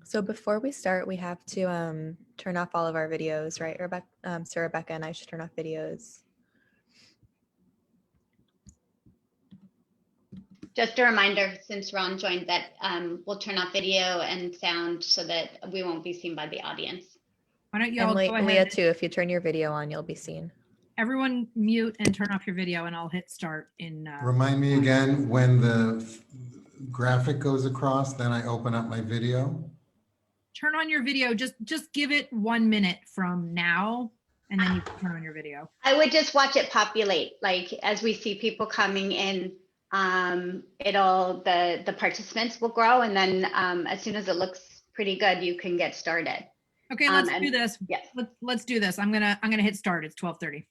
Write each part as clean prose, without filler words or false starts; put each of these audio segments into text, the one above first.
So before we start, we have to turn off all of our videos, right, Rebecca? So Rebecca and I should turn off videos. Just a reminder, since Ron joined, that we'll turn off video and sound so that we won't be seen by the audience. Why don't you And all go ahead? Leah too, if you turn your video on, you'll be seen. Everyone mute and turn off your video and I'll hit start in. Remind me again, when the graphic goes across, then I open up my video. Turn on your video, just give it 1 minute from now and then you can turn on your video. I would just watch it populate, like as we see people coming in, the participants will grow, and then as soon as it looks pretty good, you can get started. Okay, let's do this. Yes. Let's do this. I'm gonna hit start. It's 12:30.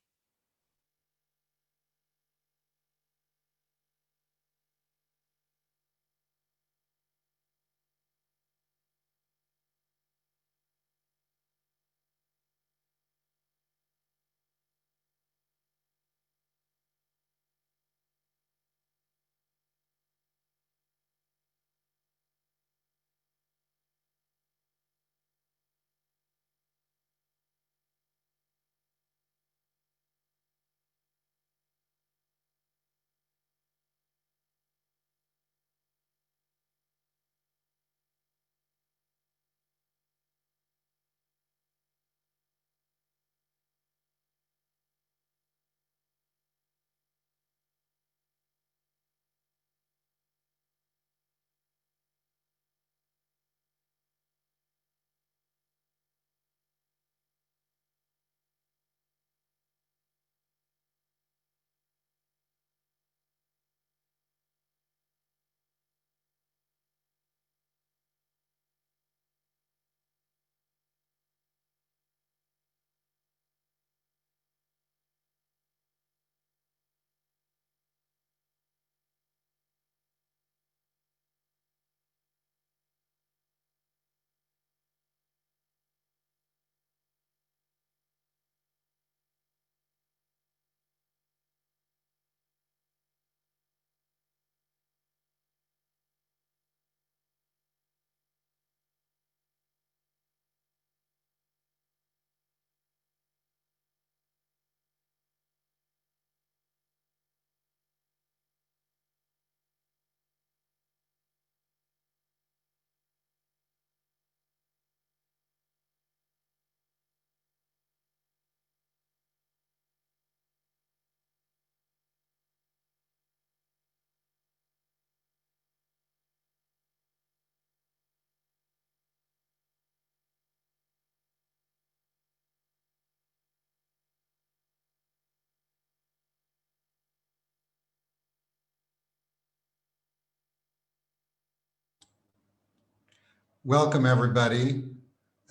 Welcome, everybody.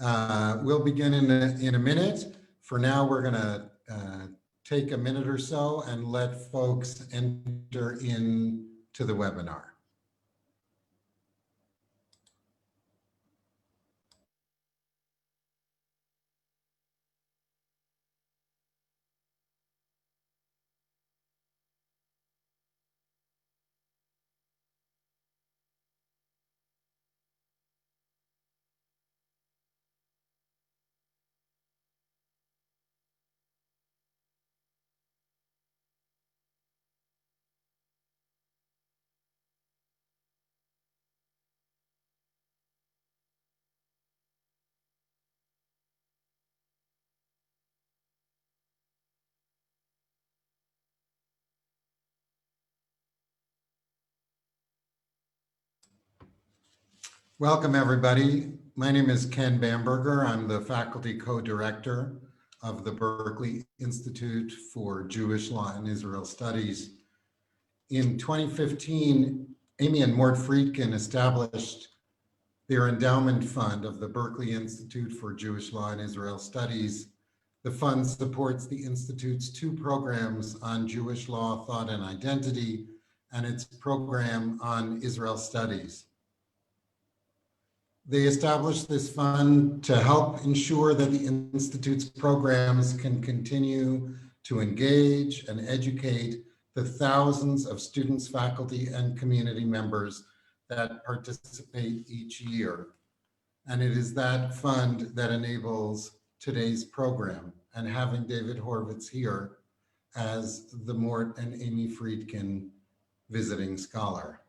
We'll begin in a minute. For now, we're going to take a minute or so and let folks enter into the webinar. Welcome, everybody. My name is Ken Bamberger. I'm the faculty co-director of the Berkeley Institute for Jewish Law and Israel Studies. In 2015, Amy and Mort Friedkin established their endowment fund of the Berkeley Institute for Jewish Law and Israel Studies. The fund supports the Institute's 2 programs on Jewish law, thought, and identity, and its program on Israel studies. They established this fund to help ensure that the Institute's programs can continue to engage and educate the thousands of students, faculty, and community members that participate each year. And it is that fund that enables today's program, and having David Horowitz here as the Morton and Amy Friedkin visiting scholar.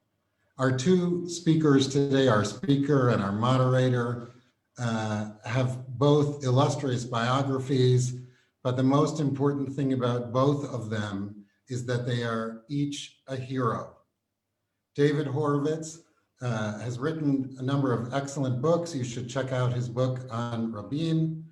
Our two speakers today, our speaker and our moderator, have both illustrious biographies, but the most important thing about both of them is that they are each a hero. David Horowitz has written a number of excellent books. You should check out his book on Rabin.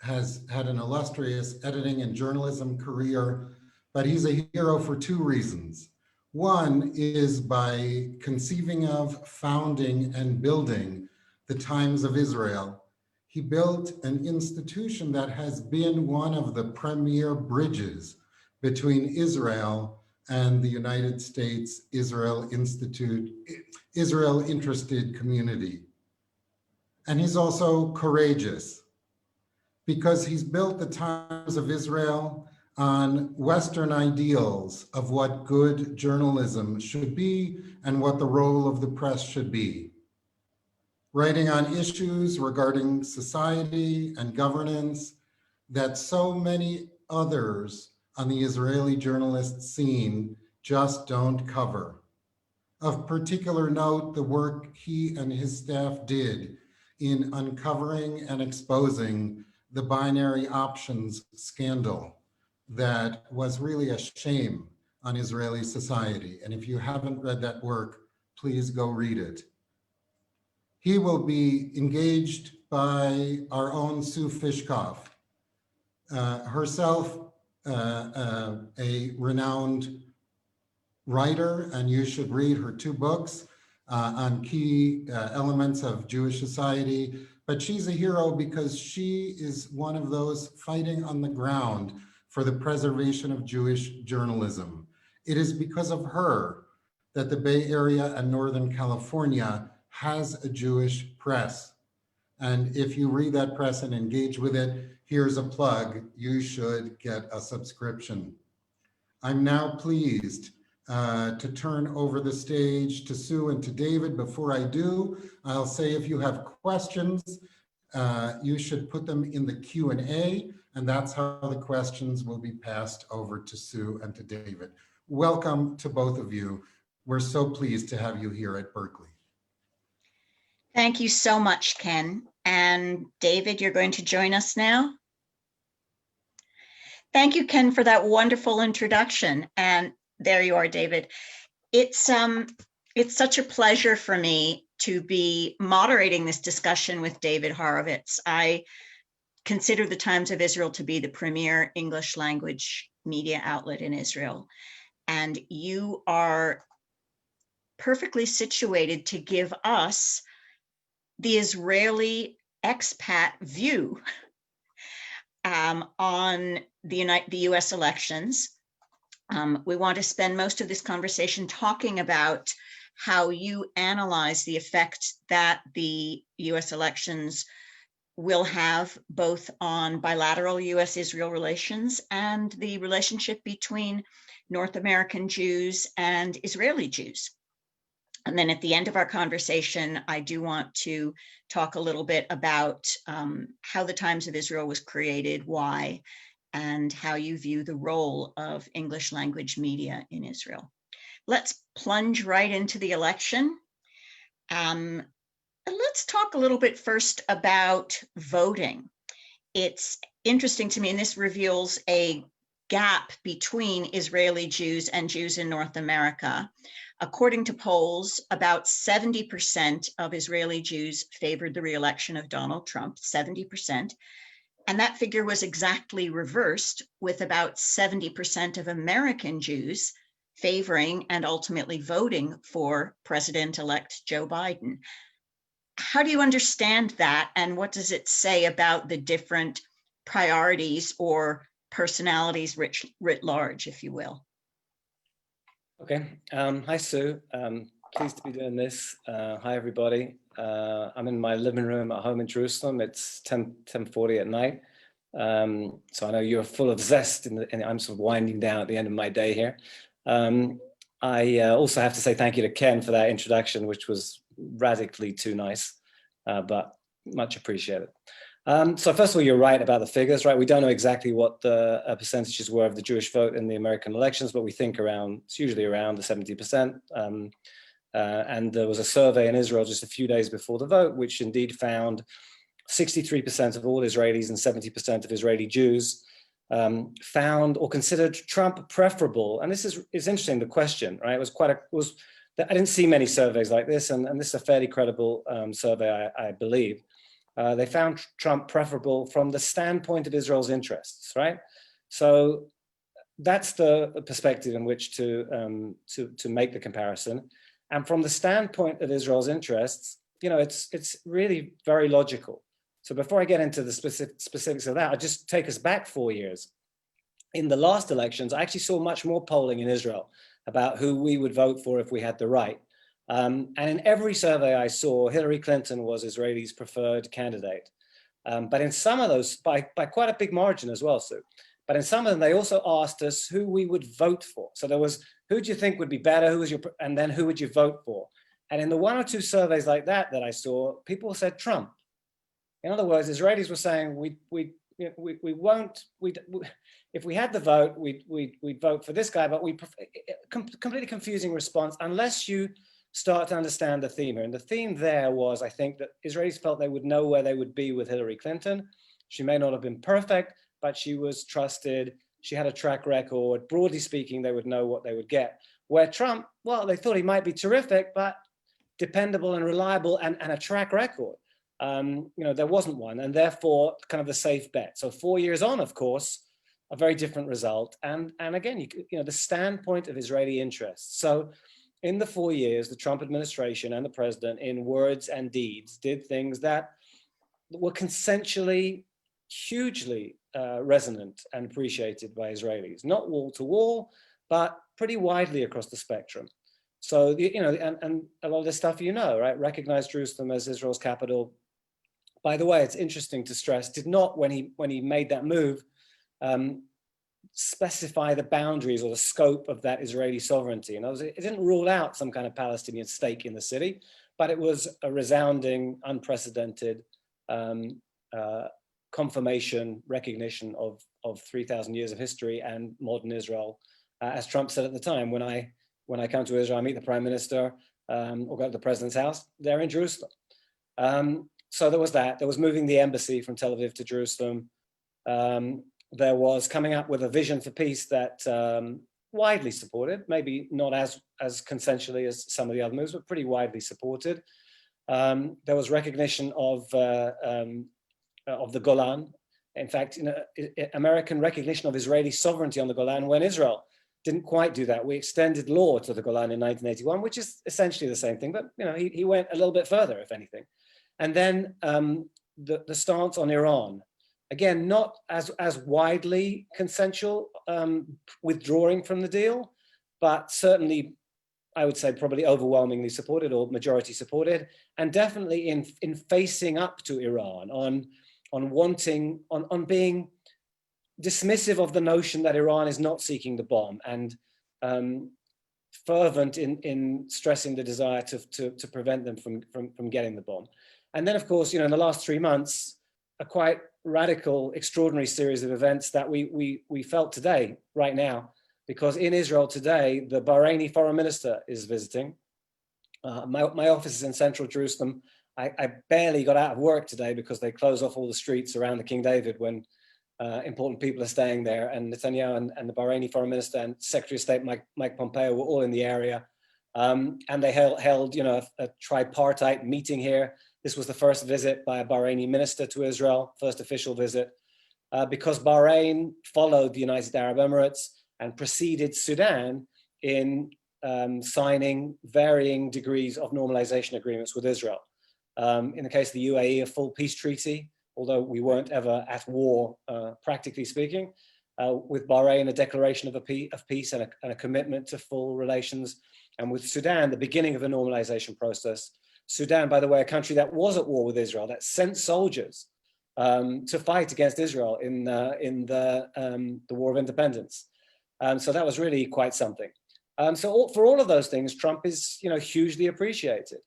Has had an illustrious editing and journalism career, but he's a hero for two reasons. One is by conceiving of, founding, and building the Times of Israel. He built an institution that has been one of the premier bridges between Israel and the United States Israel interested community. And he's also courageous, because he's built the Times of Israel on Western ideals of what good journalism should be and what the role of the press should be. Writing on issues regarding society and governance that so many others on the Israeli journalist scene just don't cover. Of particular note, the work he and his staff did in uncovering and exposing the binary options scandal that was really a shame on Israeli society. And if you haven't read that work, please go read it. He will be engaged by our own Sue Fishkoff, herself a renowned writer, and you should read her two books on key elements of Jewish society. But she's a hero because she is one of those fighting on the ground for the preservation of Jewish journalism. It is because of her that the Bay Area and Northern California has a Jewish press. And if you read that press and engage with it, here's a plug, you should get a subscription. I'm now pleased to turn over the stage to Sue and to David. Before I do, I'll say if you have questions, you should put them in the Q&A, and that's how the questions will be passed over to Sue and to David. Welcome to both of you. We're so pleased to have you here at Berkeley. Thank you so much, Ken. And David, you're going to join us now. Thank you, Ken, for that wonderful introduction. And there you are, David. It's such a pleasure for me to be moderating this discussion with David Horowitz. I consider the Times of Israel to be the premier English language media outlet in Israel. And you are perfectly situated to give us the Israeli expat view on the U.S. elections. We want to spend most of this conversation talking about how you analyze the effect that the U.S. elections will have both on bilateral U.S. Israel relations and the relationship between North American Jews and Israeli Jews. And then at the end of our conversation, I do want to talk a little bit about how the Times of Israel was created, why, and how you view the role of English language media in Israel. Let's plunge right into the election. Let's talk a little bit first about voting. It's interesting to me, and this reveals a gap between Israeli Jews and Jews in North America. According to polls, about 70% of Israeli Jews favored the re-election of Donald Trump, 70%. And that figure was exactly reversed, with about 70% of American Jews favoring and ultimately voting for President-elect Joe Biden. How do you understand that, and what does it say about the different priorities or personalities writ large, if you will? Okay. Hi, Sue. Pleased to be doing this. Hi, everybody. I'm in my living room at home in Jerusalem. It's 10:40 at night. So I know you're full of zest, and I'm sort of winding down at the end of my day here. I also have to say thank you to Ken for that introduction, which was radically too nice. But much appreciated. So first of all, you're right about the figures, right? We don't know exactly what the percentages were of the Jewish vote in the American elections, but we think it's usually around the 70%. And there was a survey in Israel just a few days before the vote, which indeed found 63% of all Israelis and 70% of Israeli Jews found or considered Trump preferable. And this is interesting, the question, right? I didn't see many surveys like this, and this is a fairly credible survey, I believe. They found Trump preferable from the standpoint of Israel's interests, right? So that's the perspective in which to make the comparison. And from the standpoint of Israel's interests, it's really very logical. So before I get into the specifics of that, I'll just take us back 4 years. In the last elections, I actually saw much more polling in Israel about who we would vote for if we had the right. And in every survey I saw, Hillary Clinton was Israelis' preferred candidate. But in some of those, by quite a big margin as well, Sue. But in some of them, they also asked us who we would vote for. So there was, who do you think would be better? And then who would you vote for? And in the 1 or 2 surveys like that I saw, people said Trump. In other words, Israelis were saying, if we had the vote, we'd vote for this guy, but completely confusing response, unless you start to understand the theme here. And the theme there was, I think, that Israelis felt they would know where they would be with Hillary Clinton. She may not have been perfect, but she was trusted. She had a track record. Broadly speaking, they would know what they would get. Where Trump, well, they thought he might be terrific, but dependable and reliable and a track record. There wasn't one, and therefore kind of the safe bet. So 4 years on, of course, a very different result. And again, the standpoint of Israeli interests. So in the 4 years, the Trump administration and the president, in words and deeds, did things that were consensually hugely resonant and appreciated by Israelis, not wall to wall, but pretty widely across the spectrum. So, and a lot of this stuff, right? Recognized Jerusalem as Israel's capital. By the way, it's interesting to stress, did not, when he made that move, specify the boundaries or the scope of that Israeli sovereignty. And it didn't rule out some kind of Palestinian stake in the city, but it was a resounding, unprecedented confirmation, recognition of 3,000 years of history and modern Israel. As Trump said at the time, when I come to Israel, I meet the prime minister or go to the president's house, they're in Jerusalem. So there was that. There was moving the embassy from Tel Aviv to Jerusalem. There was coming up with a vision for peace that widely supported, maybe not as consensually as some of the other moves, but pretty widely supported. There was recognition of the Golan. In fact, American recognition of Israeli sovereignty on the Golan when Israel didn't quite do that. We extended law to the Golan in 1981, which is essentially the same thing, but he went a little bit further, if anything. And then the stance on Iran, again, not as widely consensual, withdrawing from the deal, but certainly, I would say, probably overwhelmingly supported or majority supported, and definitely in facing up to Iran on being dismissive of the notion that Iran is not seeking the bomb, and fervent in stressing the desire to prevent them from getting the bomb. And then, of course, in the last 3 months, a quite radical, extraordinary series of events that we felt today, right now, because in Israel today, the Bahraini foreign minister is visiting. My office is in central Jerusalem. I barely got out of work today because they close off all the streets around the King David when important people are staying there. And Netanyahu and the Bahraini foreign minister and Secretary of State Mike Pompeo were all in the area. And they held a tripartite meeting here. This was the first visit by a Bahraini minister to Israel, first official visit, because Bahrain followed the United Arab Emirates and preceded Sudan in signing varying degrees of normalization agreements with Israel. In the case of the UAE, a full peace treaty, although we weren't ever at war, practically speaking. With Bahrain, a declaration of peace and a commitment to full relations. And with Sudan, the beginning of a normalization process. Sudan, by the way, a country that was at war with Israel, that sent soldiers to fight against Israel in the War of Independence. So that was really quite something. For all of those things, Trump is hugely appreciated.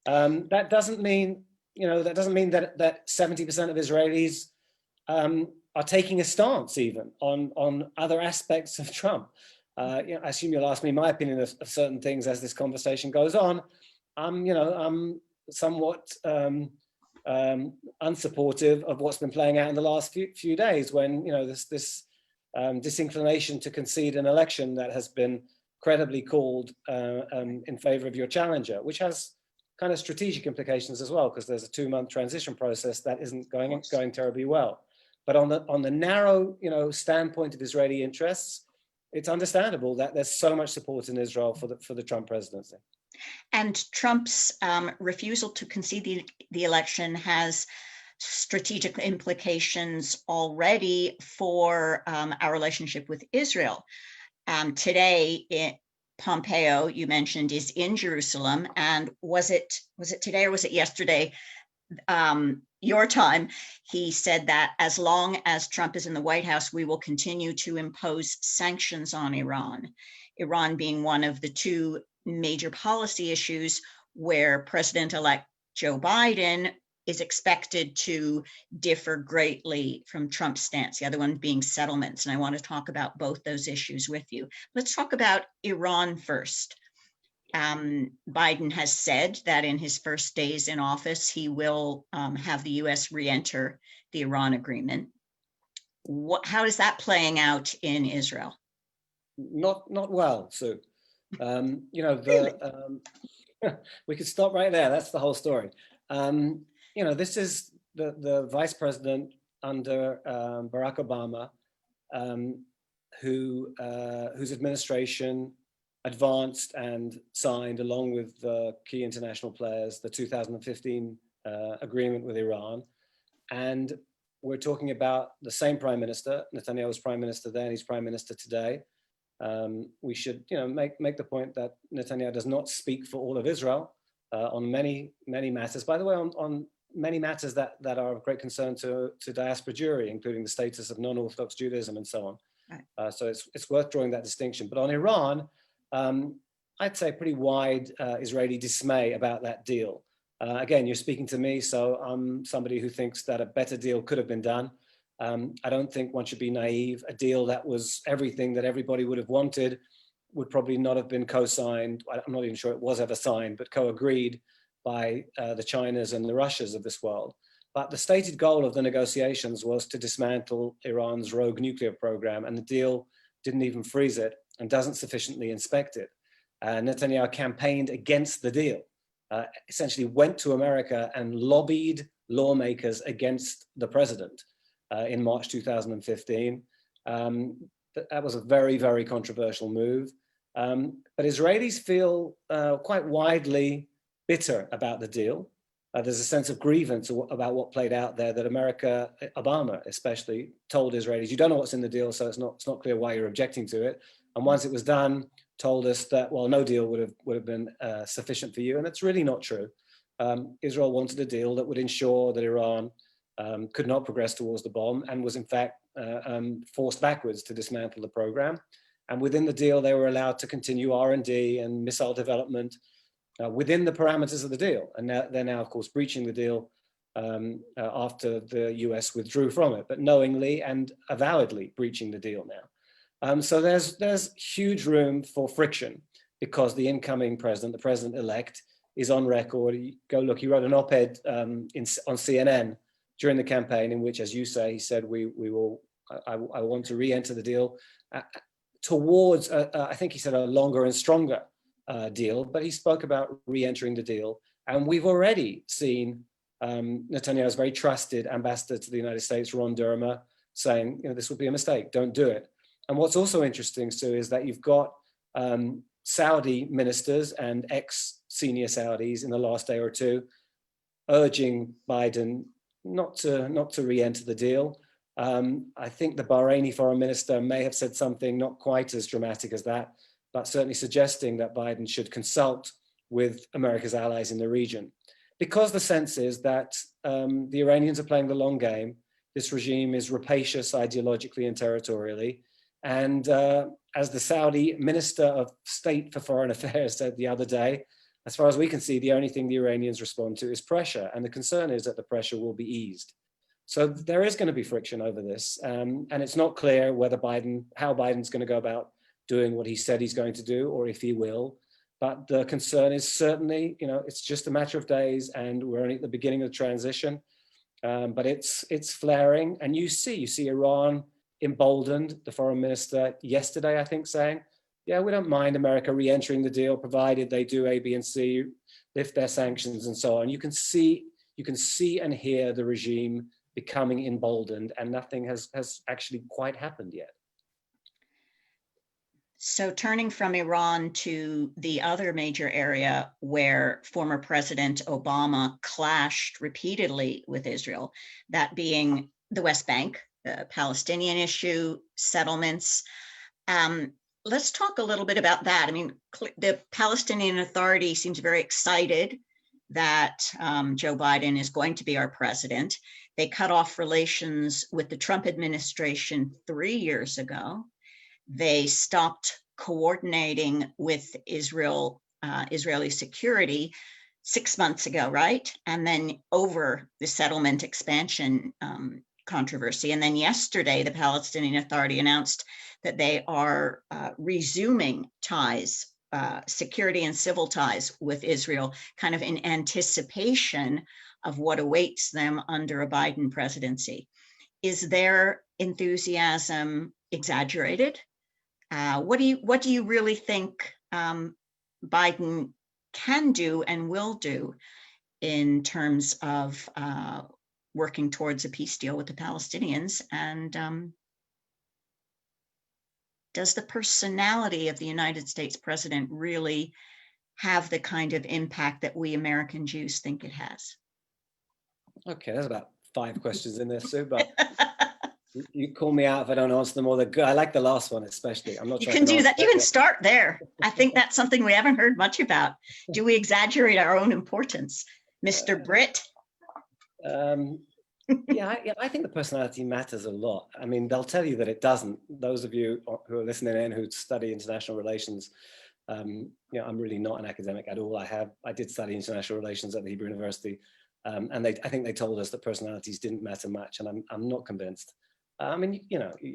That doesn't mean that doesn't mean that 70% of Israelis are taking a stance even on other aspects of Trump. I assume you'll ask me my opinion of certain things as this conversation goes on. I'm somewhat unsupportive of what's been playing out in the last few days, when this disinclination to concede an election that has been credibly called in favor of your challenger, which has kind of strategic implications as well, because there's a 2-month transition process that isn't going terribly well. But on the narrow standpoint of Israeli interests, it's understandable that there's so much support in Israel for the Trump presidency. And Trump's refusal to concede the election has strategic implications already for our relationship with Israel. Today, Pompeo, you mentioned, is in Jerusalem, and was it today or was it yesterday? Your time, he said that as long as Trump is in the White House, we will continue to impose sanctions on Iran. Iran being one of the 2 major policy issues where President-elect Joe Biden is expected to differ greatly from Trump's stance, the other one being settlements. And I want to talk about both those issues with you. Let's talk about Iran first. Biden has said that in his first days in office, he will have the U.S. re-enter the Iran agreement. How is that playing out in Israel? Not well, Sue. Really? We could stop right there. That's the whole story. This is the vice president under Barack Obama, whose administration advanced and signed, along with the key international players, the 2015 agreement with Iran. And we're talking about the same prime minister. Netanyahu was prime minister then, he's prime minister today. We should make the point that Netanyahu does not speak for all of Israel on many matters. By the way, on many matters that are of great concern to diaspora Jewry, including the status of non-Orthodox Judaism and so on. Right. So it's worth drawing that distinction. But on Iran, I'd say pretty wide Israeli dismay about that deal. Again, you're speaking to me, so I'm somebody who thinks that a better deal could have been done. I don't think one should be naive. A deal that was everything that everybody would have wanted would probably not have been co-signed. I'm not even sure it was ever signed, but co-agreed by the Chinas and the Russias of this world. But the stated goal of the negotiations was to dismantle Iran's rogue nuclear program, and the deal didn't even freeze it and doesn't sufficiently inspect it. Netanyahu campaigned against the deal, essentially went to America and lobbied lawmakers against the president in March 2015. That was a very, very controversial move. But Israelis feel quite widely bitter about the deal. There's a sense of grievance about what played out there, that America, Obama especially, told Israelis, you don't know what's in the deal, so it's not clear why you're objecting to it. And once it was done, told us that, well, no deal would have been sufficient for you. And that's really not true. Israel wanted a deal that would ensure that Iran could not progress towards the bomb, and was in fact forced backwards to dismantle the program. And within the deal, they were allowed to continue R&D and missile development within the parameters of the deal. And they're now, of course, breaching the deal after the US withdrew from it, but knowingly and avowedly breaching the deal now. So there's huge room for friction, because the incoming president, the president-elect, is on record. Go look, he wrote an op-ed on CNN during the campaign, in which, as you say, he said, I want to re-enter the deal towards, I think he said, a longer and stronger deal, but he spoke about re-entering the deal. And we've already seen Netanyahu's very trusted ambassador to the United States, Ron Dermer, saying, this would be a mistake, don't do it. And what's also interesting, Sue, is that you've got Saudi ministers and ex-senior Saudis in the last day or two urging Biden not to re-enter the deal. I think the Bahraini foreign minister may have said something not quite as dramatic as that, but certainly suggesting that Biden should consult with America's allies in the region. Because the sense is that the Iranians are playing the long game. This regime is rapacious ideologically and territorially. And as the Saudi Minister of State for Foreign Affairs said the other day, as far as we can see, the only thing the Iranians respond to is pressure. And the concern is that the pressure will be eased. So there is going to be friction over this. And it's not clear whether how Biden's going to go about doing what he said he's going to do, or if he will. But the concern is certainly, it's just a matter of days, and we're only at the beginning of the transition. But it's flaring, and you see Iran emboldened. The foreign minister yesterday, I think, saying, yeah, we don't mind America re-entering the deal, provided they do A, B, and C, lift their sanctions and so on. You can see and hear the regime becoming emboldened, and nothing has actually quite happened yet. So turning from Iran to the other major area where former President Obama clashed repeatedly with Israel, that being the West Bank, the Palestinian issue, settlements. Let's talk a little bit about that. I mean, the Palestinian Authority seems very excited that Joe Biden is going to be our president. They cut off relations with the Trump administration 3 years ago. They stopped coordinating with Israeli security 6 months ago, right? And then over the settlement expansion controversy. And then yesterday, the Palestinian Authority announced that they are resuming ties, security and civil ties with Israel, kind of in anticipation of what awaits them under a Biden presidency. Is their enthusiasm exaggerated? What do you really think Biden can do and will do in terms of working towards a peace deal with the Palestinians? And does the personality of the United States president really have the kind of impact that we American Jews think it has? Okay, there's about 5 questions in there, Sue, but you call me out if I don't answer them all. They're good. I like the last one especially. I'm not You sure can do that. You can start there. I think that's something we haven't heard much about. Do we exaggerate our own importance, Mr. Britt? Yeah, I think the personality matters a lot. I mean, they'll tell you that it doesn't. Those of you who are listening in who study international relations, I'm really not an academic at all. I did study international relations at the Hebrew University, and I think they told us that personalities didn't matter much, and I'm not convinced. I mean,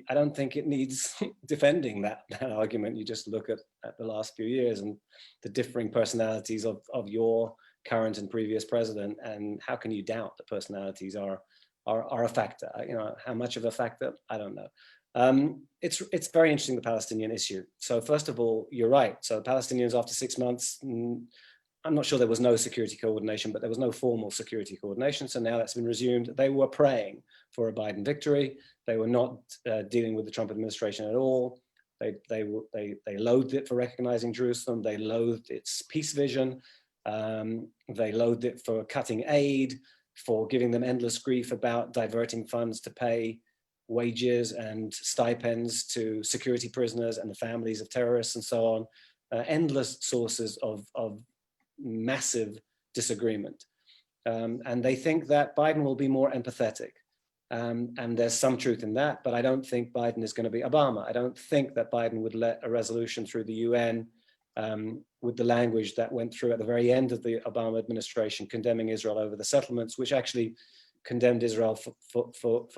I don't think it needs defending that argument. You just look at the last few years and the differing personalities of your current and previous president, and how can you doubt that personalities are a factor? How much of a factor? I don't know. It's very interesting, the Palestinian issue. So first of all, you're right. So the Palestinians, after 6 months, I'm not sure there was no security coordination, but there was no formal security coordination. So now that's been resumed. They were praying for a Biden victory. They were not dealing with the Trump administration at all. They loathed it for recognizing Jerusalem. They loathed its peace vision. They loathed it for cutting aid, for giving them endless grief about diverting funds to pay wages and stipends to security prisoners and the families of terrorists and so on. Endless sources of massive disagreement. And they think that Biden will be more empathetic. And there's some truth in that, but I don't think Biden is going to be Obama. I don't think that Biden would let a resolution through the UN with the language that went through at the very end of the Obama administration, condemning Israel over the settlements, which actually condemned Israel for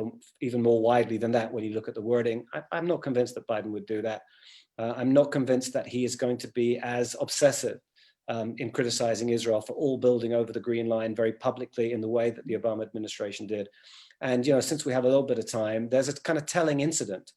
even more widely than that when you look at the wording. I'm not convinced that Biden would do that. I'm not convinced that he is going to be as obsessive in criticizing Israel for all building over the green line very publicly in the way that the Obama administration did. And since we have a little bit of time, there's a kind of telling incident.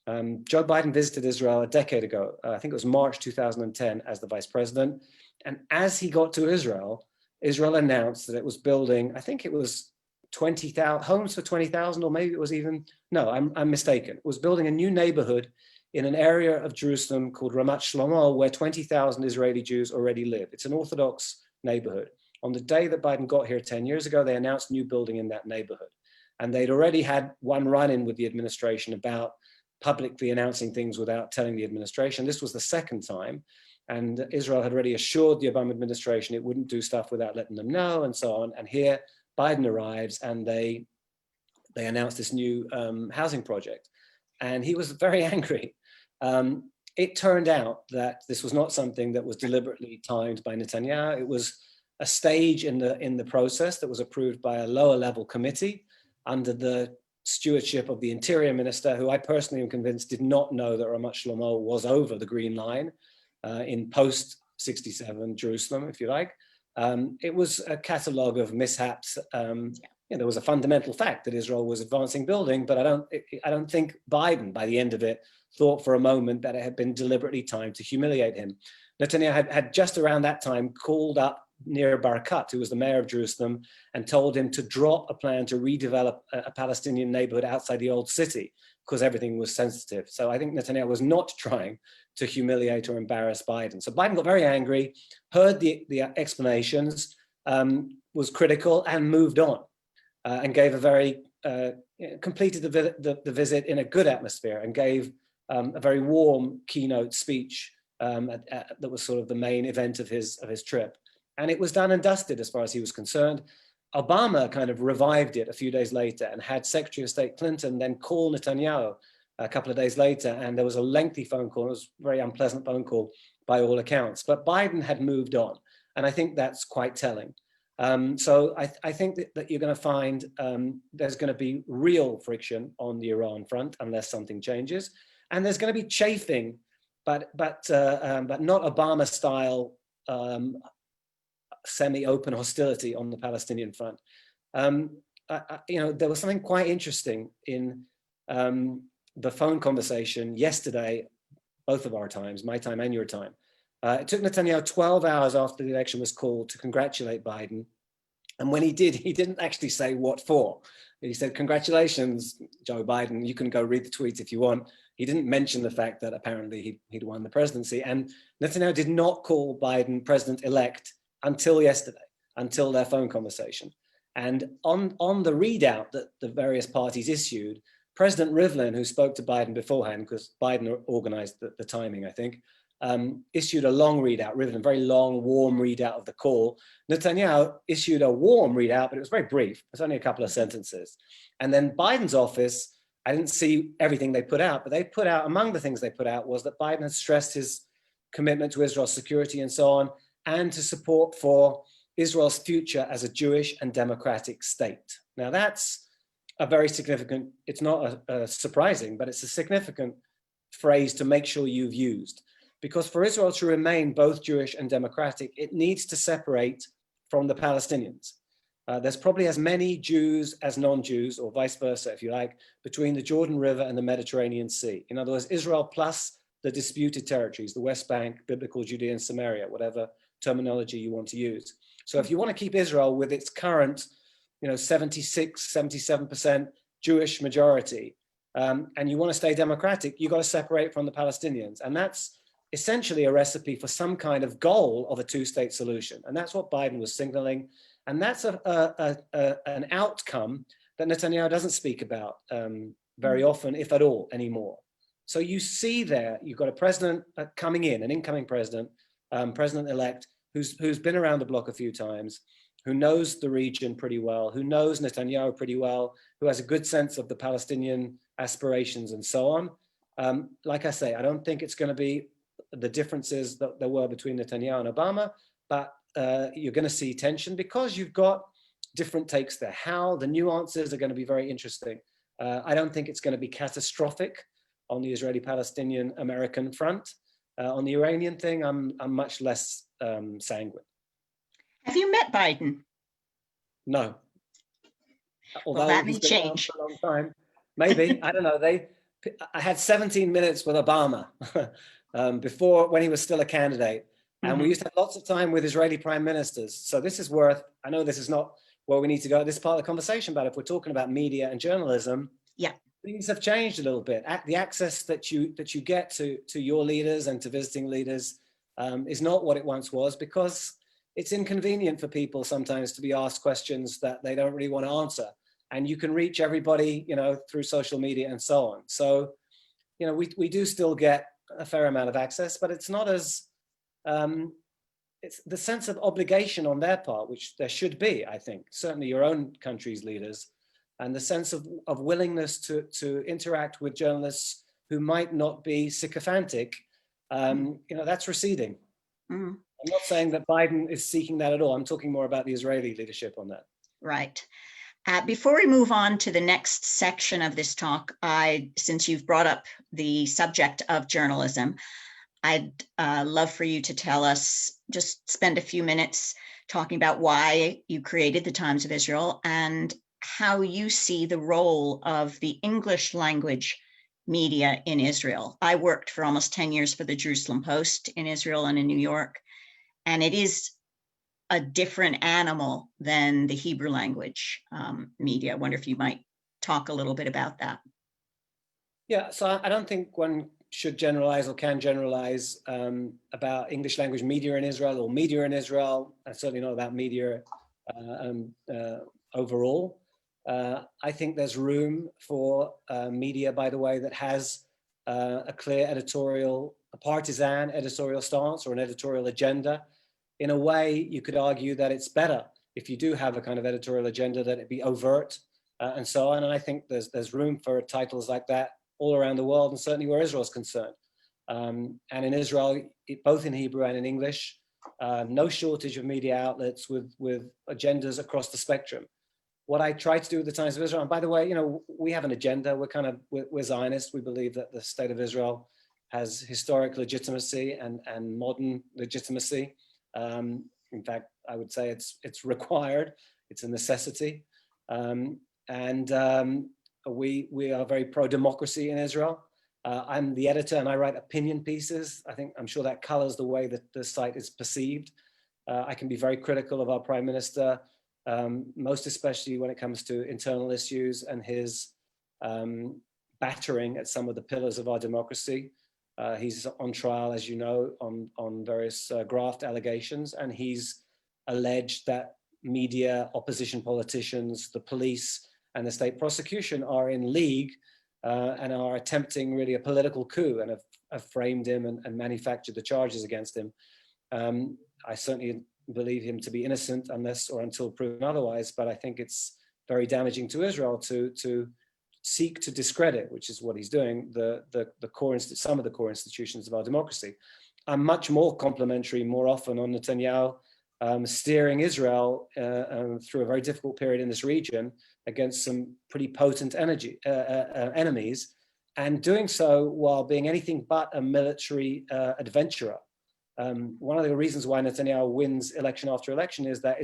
Joe Biden visited Israel a decade ago. I think it was March 2010 as the vice president. And as he got to Israel, Israel announced that it was building, I think it was 20,000 homes for 20,000, or maybe it was even, no, I'm mistaken. It was building a new neighborhood in an area of Jerusalem called Ramat Shlomo, where 20,000 Israeli Jews already live. It's an Orthodox neighborhood. On the day that Biden got here 10 years ago, they announced new building in that neighborhood. And they'd already had one run-in with the administration about publicly announcing things without telling the administration. This was the second time. And Israel had already assured the Obama administration it wouldn't do stuff without letting them know and so on. And here Biden arrives and they announced this new housing project. And he was very angry. it turned out that this was not something that was deliberately timed by Netanyahu. It was a stage in the process that was approved by a lower level committee under the stewardship of the interior minister, who I personally am convinced did not know that Ramat Shlomo was over the green line in post 67 Jerusalem, if you like. It was a catalogue of mishaps. There was a fundamental fact that Israel was advancing building, but I don't think Biden, by the end of it, thought for a moment that it had been deliberately timed to humiliate him. Netanyahu had just around that time called up Nir Barkat, who was the mayor of Jerusalem, and told him to drop a plan to redevelop a Palestinian neighborhood outside the old city because everything was sensitive. So I think Netanyahu was not trying to humiliate or embarrass Biden. So Biden got very angry, heard the explanations, was critical, and moved on, and gave a very completed the visit in a good atmosphere, and gave a very warm keynote speech that was sort of the main event of his trip. And it was done and dusted as far as he was concerned. Obama kind of revived it a few days later and had Secretary of State Clinton then call Netanyahu a couple of days later, and there was a lengthy phone call. It was a very unpleasant phone call by all accounts, but Biden had moved on, and I think that's quite telling. So I think that you're going to find there's going to be real friction on the Iran front unless something changes, and there's going to be chafing, but not Obama-style semi-open hostility on the Palestinian front. There was something quite interesting in the phone conversation yesterday, both of our times, my time and your time. It took Netanyahu 12 hours after the election was called to congratulate Biden. And when he did, he didn't actually say what for. He said, "Congratulations, Joe Biden. You can go read the tweets if you want." He didn't mention the fact that apparently he'd won the presidency. And Netanyahu did not call Biden president-elect until yesterday, until their phone conversation. And on the readout that the various parties issued, President Rivlin, who spoke to Biden beforehand, because Biden organized the timing, I think, issued a long readout, Rivlin, a very long, warm readout of the call. Netanyahu issued a warm readout, but it was very brief. It's only a couple of sentences. And then Biden's office, I didn't see everything they put out, but they put out, among the things they put out was that Biden had stressed his commitment to Israel's security and so on, and to support for Israel's future as a Jewish and democratic state. Now that's a very significant, it's not surprising, but it's a significant phrase to make sure you've used. Because for Israel to remain both Jewish and democratic, it needs to separate from the Palestinians. There's probably as many Jews as non-Jews, or vice versa, if you like, between the Jordan River and the Mediterranean Sea. In other words, Israel plus the disputed territories, the West Bank, biblical Judea and Samaria, whatever terminology you want to use. So if you want to keep Israel with its current, 76, 77% Jewish majority, and you want to stay democratic, you've got to separate from the Palestinians. And that's essentially a recipe for some kind of goal of a two-state solution. And that's what Biden was signaling. And that's an outcome that Netanyahu doesn't speak about very often, if at all, anymore. So you see there, you've got a president coming in, an incoming president, president-elect, who's been around the block a few times, who knows the region pretty well, who knows Netanyahu pretty well, who has a good sense of the Palestinian aspirations and so on. Like I say, I don't think it's going to be the differences that there were between Netanyahu and Obama, but you're going to see tension because you've got different takes there. How the nuances are going to be very interesting. I don't think it's going to be catastrophic on the Israeli-Palestinian American front. On the Iranian thing, I'm much less sanguine. Have you met Biden? No. Although that may he's been around change. for a long time. Maybe, I don't know. I had 17 minutes with Obama before, when he was still a candidate. And we used to have lots of time with Israeli prime ministers. So this is worth, I know this is not where we need to go at this part of the conversation, but if we're talking about media and journalism, yeah, things have changed a little bit. The access that you get to your leaders and to visiting leaders is not what it once was, because it's inconvenient for people sometimes to be asked questions that they don't really want to answer. And you can reach everybody, through social media and so on. So, we do still get a fair amount of access, but it's not as, it's the sense of obligation on their part, which there should be, I think, certainly your own country's leaders, and the sense of willingness to interact with journalists who might not be sycophantic, that's receding. Mm, I'm not saying that Biden is seeking that at all. I'm talking more about the Israeli leadership on that. right. Before we move on to the next section of this talk, since you've brought up the subject of journalism, I'd love for you to tell us, just spend a few minutes talking about why you created the Times of Israel and how you see the role of the English language media in Israel. I worked for almost 10 years for the Jerusalem Post in Israel and in New York, and it is a different animal than the Hebrew language media. I wonder if you might talk a little bit about that. Yeah, so I don't think one should generalize or can generalize about English language media in Israel or media in Israel, and certainly not about media overall. I think there's room for media, by the way, that has a clear editorial, a partisan editorial stance or an editorial agenda. In a way, you could argue that it's better if you do have a kind of editorial agenda that it be overt and so on. And I think there's room for titles like that all around the world, and certainly where Israel is concerned. And in Israel, both in Hebrew and in English, no shortage of media outlets with agendas across the spectrum. What I try to do with the Times of Israel, and by the way, we have an agenda. We're Zionists. We believe that the state of Israel has historic legitimacy and modern legitimacy. In fact, I would say it's required. It's a necessity. We are very pro-democracy in Israel. I'm the editor and I write opinion pieces. I'm sure that colors the way that the site is perceived. I can be very critical of our Prime Minister, most especially when it comes to internal issues and his battering at some of the pillars of our democracy. He's on trial, as you know, on various graft allegations, and he's alleged that media, opposition politicians, the police, and the state prosecution are in league and are attempting really a political coup and have framed him and manufactured the charges against him. I certainly believe him to be innocent unless or until proven otherwise, but I think it's very damaging to Israel to seek to discredit, which is what he's doing, some of the core institutions of our democracy. I'm much more complimentary more often on Netanyahu steering Israel through a very difficult period in this region against some pretty potent enemies, and doing so while being anything but a military adventurer. One of the reasons why Netanyahu wins election after election is that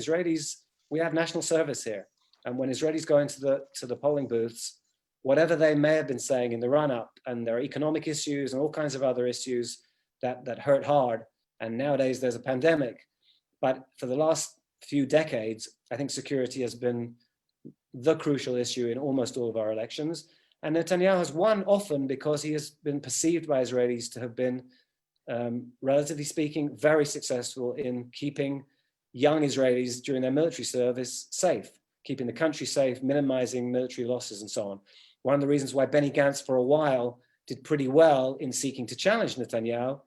we have national service here. And when Israelis go into the polling booths, whatever they may have been saying in the run-up, and there are economic issues and all kinds of other issues that hurt hard, and nowadays there's a pandemic. But for the last few decades, I think security has been the crucial issue in almost all of our elections. And Netanyahu has won often because he has been perceived by Israelis to have been, relatively speaking, very successful in keeping young Israelis during their military service safe, keeping the country safe, minimizing military losses and so on. One of the reasons why Benny Gantz for a while did pretty well in seeking to challenge Netanyahu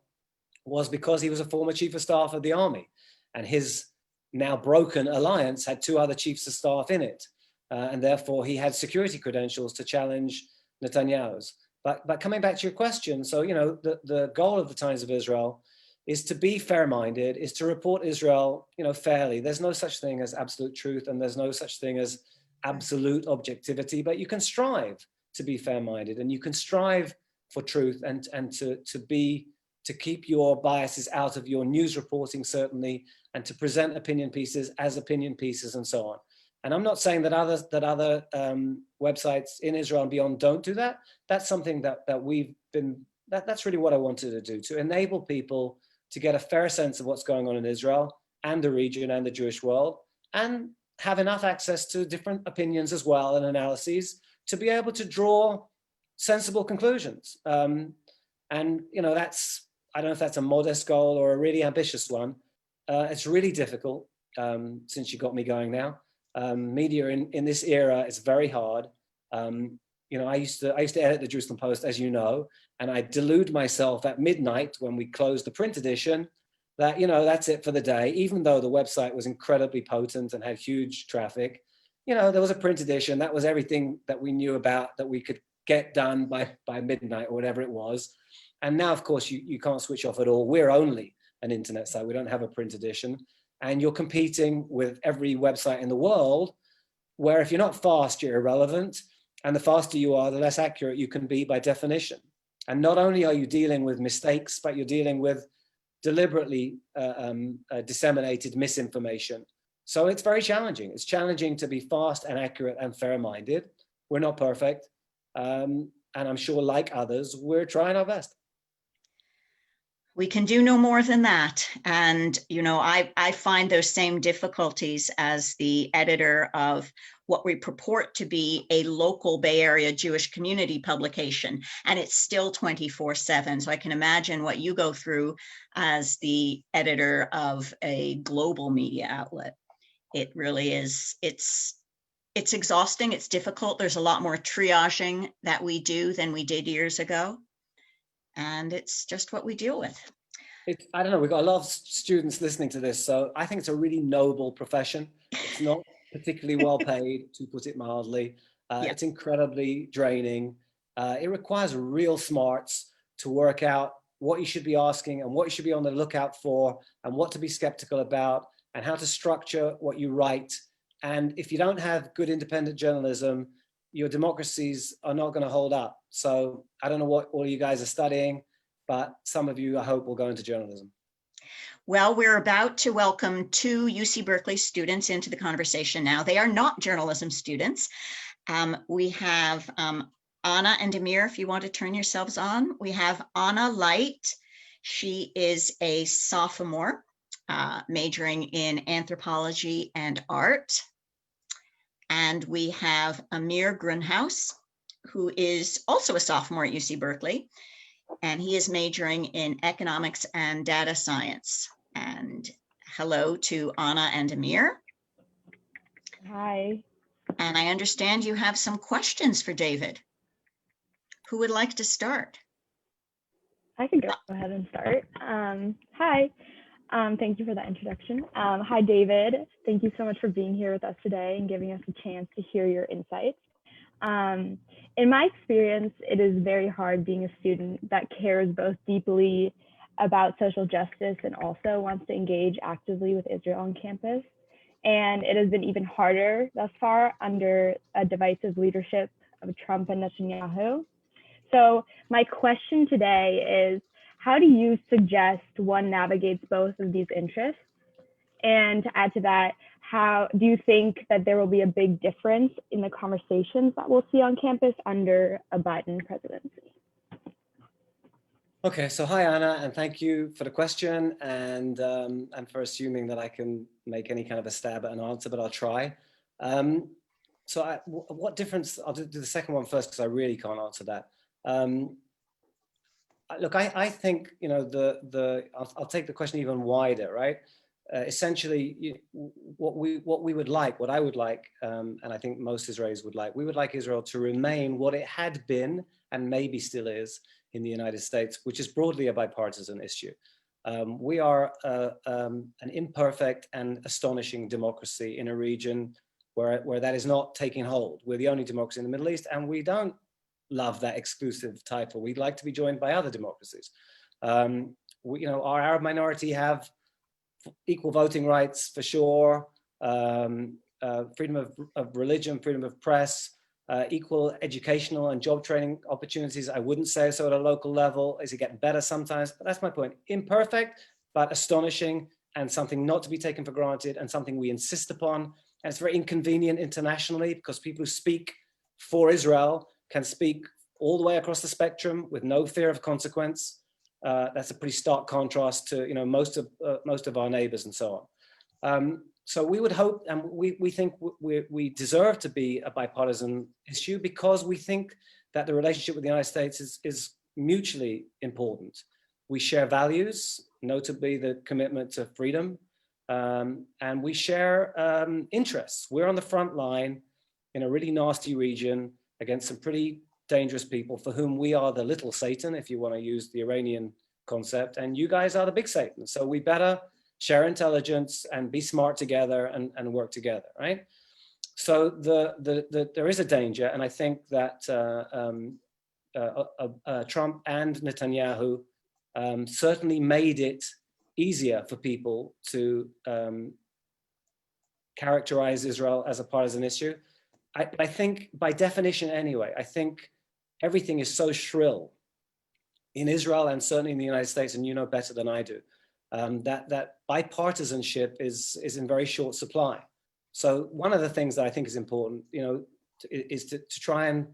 was because he was a former chief of staff of the army, and his now broken alliance had two other chiefs of staff in it. And therefore he had security credentials to challenge Netanyahu's. But coming back to your question, so, the goal of the Times of Israel is to be fair-minded, is to report Israel, fairly. There's no such thing as absolute truth, and there's no such thing as absolute objectivity, but you can strive to be fair-minded, and you can strive for truth and to keep your biases out of your news reporting, certainly, and to present opinion pieces as opinion pieces and so on. And I'm not saying that other websites in Israel and beyond don't do that. That's something that's really what I wanted to do, to enable people to get a fair sense of what's going on in Israel and the region and the Jewish world, and have enough access to different opinions as well and analyses to be able to draw sensible conclusions. And that's, I don't know if that's a modest goal or a really ambitious one. It's really difficult since you got me going now. Media in this era is very hard. I used to edit the Jerusalem Post, as you know, and I delude myself at midnight when we closed the print edition that, that's it for the day, even though the website was incredibly potent and had huge traffic. There was a print edition. That was everything that we knew about that we could get done by midnight or whatever it was. And now, of course, you can't switch off at all. We're only an internet site. We don't have a print edition. And you're competing with every website in the world, where if you're not fast, you're irrelevant. And the faster you are, the less accurate you can be by definition. And not only are you dealing with mistakes, but you're dealing with deliberately disseminated misinformation. So it's very challenging. It's challenging to be fast and accurate and fair-minded. We're not perfect. And I'm sure, like others, we're trying our best. We can do no more than that. And, you know, I find those same difficulties as the editor of what we purport to be a local Bay Area Jewish community publication, and it's still 24/7. So I can imagine what you go through as the editor of a global media outlet. It really is, it's exhausting, it's difficult. There's a lot more triaging that we do than we did years ago. And it's just what we deal with. I don't know, we've got a lot of students listening to this, so I think it's a really noble profession. It's not particularly well paid, to put it mildly. It's incredibly draining. It requires real smarts to work out what you should be asking and what you should be on the lookout for and what to be skeptical about and how to structure what you write. And if you don't have good independent journalism, your democracies are not going to hold up. So I don't know what all you guys are studying, but some of you, I hope, will go into journalism. Well, we're about to welcome two UC Berkeley students into the conversation now. They are not journalism students. We have Anna and Amir, if you want to turn yourselves on. We have Anna Light. She is a sophomore majoring in anthropology and art. And we have Amir Grunhaus, who is also a sophomore at UC Berkeley, and he is majoring in economics and data science. And hello to Anna and Amir. Hi. And I understand you have some questions for David. Who would like to start? I could go ahead and start. Hi. Thank you for that introduction. Hi, David. Thank you so much for being here with us today and giving us a chance to hear your insights. In my experience, it is very hard being a student that cares both deeply about social justice and also wants to engage actively with Israel on campus. And it has been even harder thus far under a divisive leadership of Trump and Netanyahu. So my question today is, how do you suggest one navigates both of these interests? And to add to that, how do you think that there will be a big difference in the conversations that we'll see on campus under a Biden presidency? Okay, so hi, Anna, and thank you for the question and for assuming that I can make any kind of a stab at an answer, but I'll try. What difference, I'll do the second one first because I really can't answer that. Look, I think, you know, I'll take the question even wider, right? Essentially, what we would like, what I would like, and I think most Israelis would like, we would like Israel to remain what it had been and maybe still is in the United States, which is broadly a bipartisan issue. We are an imperfect and astonishing democracy in a region where that is not taking hold. We're the only democracy in the Middle East, and we don't love that exclusive title. We'd like to be joined by other democracies. You know, our Arab minority have equal voting rights for sure, freedom of religion, freedom of press, equal educational and job training opportunities. I wouldn't say so at a local level. Is it getting better sometimes? But that's my point. Imperfect, but astonishing, and something not to be taken for granted, and something we insist upon. And it's very inconvenient internationally because people who speak for Israel can speak all the way across the spectrum with no fear of consequence. That's a pretty stark contrast to, you know, most of our neighbors and so on. So we would hope, and we think we deserve to be a bipartisan issue because we think that the relationship with the United States is mutually important. We share values, notably the commitment to freedom, and we share interests. We're on the front line in a really nasty region against some pretty dangerous people for whom we are the little Satan, if you want to use the Iranian concept, and you guys are the big Satan. So we better share intelligence and be smart together and work together, right? So there is a danger, and I think that Trump and Netanyahu certainly made it easier for people to characterize Israel as a partisan issue. I think by definition anyway, I think everything is so shrill in Israel and certainly in the United States, and you know better than I do, that bipartisanship is in very short supply. So one of the things that I think is important, is to try and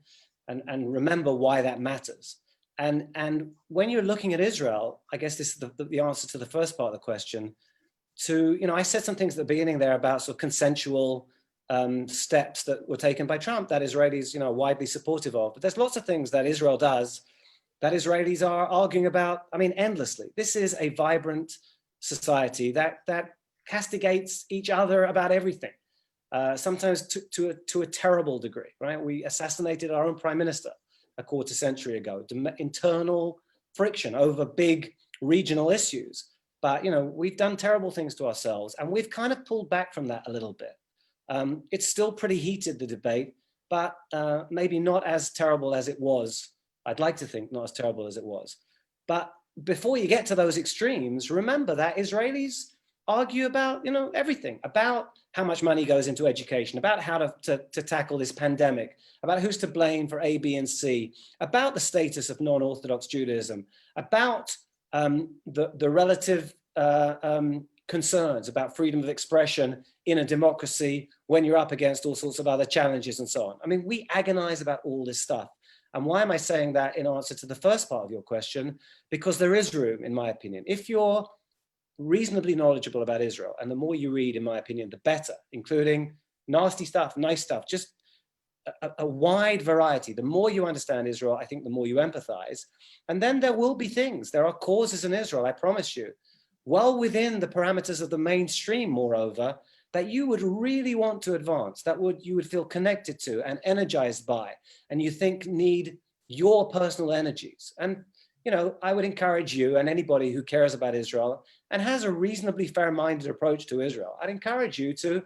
remember why that matters. And when you're looking at Israel, I guess this is the answer to the first part of the question. I said some things at the beginning there about sort of consensual steps that were taken by Trump that Israelis, are widely supportive of. But there's lots of things that Israel does that Israelis are arguing about, endlessly. This is a vibrant society that castigates each other about everything, sometimes to a terrible degree, right? We assassinated our own prime minister a quarter century ago, internal friction over big regional issues. But, we've done terrible things to ourselves, and we've kind of pulled back from that a little bit. It's still pretty heated, the debate, but maybe not as terrible as it was. I'd like to think not as terrible as it was. But before you get to those extremes, remember that Israelis argue about, everything, about how much money goes into education, about how to tackle this pandemic, about who's to blame for A, B, and C, about the status of non-Orthodox Judaism, about the relative concerns about freedom of expression in a democracy when you're up against all sorts of other challenges and so on. We agonize about all this stuff. And why am I saying that in answer to the first part of your question? Because there is room, in my opinion. If you're reasonably knowledgeable about Israel, and the more you read, in my opinion, the better, including nasty stuff, nice stuff, just a wide variety. The more you understand Israel, I think the more you empathize. And then there will be things, there are causes in Israel, I promise you, well within the parameters of the mainstream, moreover, that you would really want to advance, that you would feel connected to and energized by, and you think need your personal energies. And, I would encourage you and anybody who cares about Israel and has a reasonably fair-minded approach to Israel, I'd encourage you to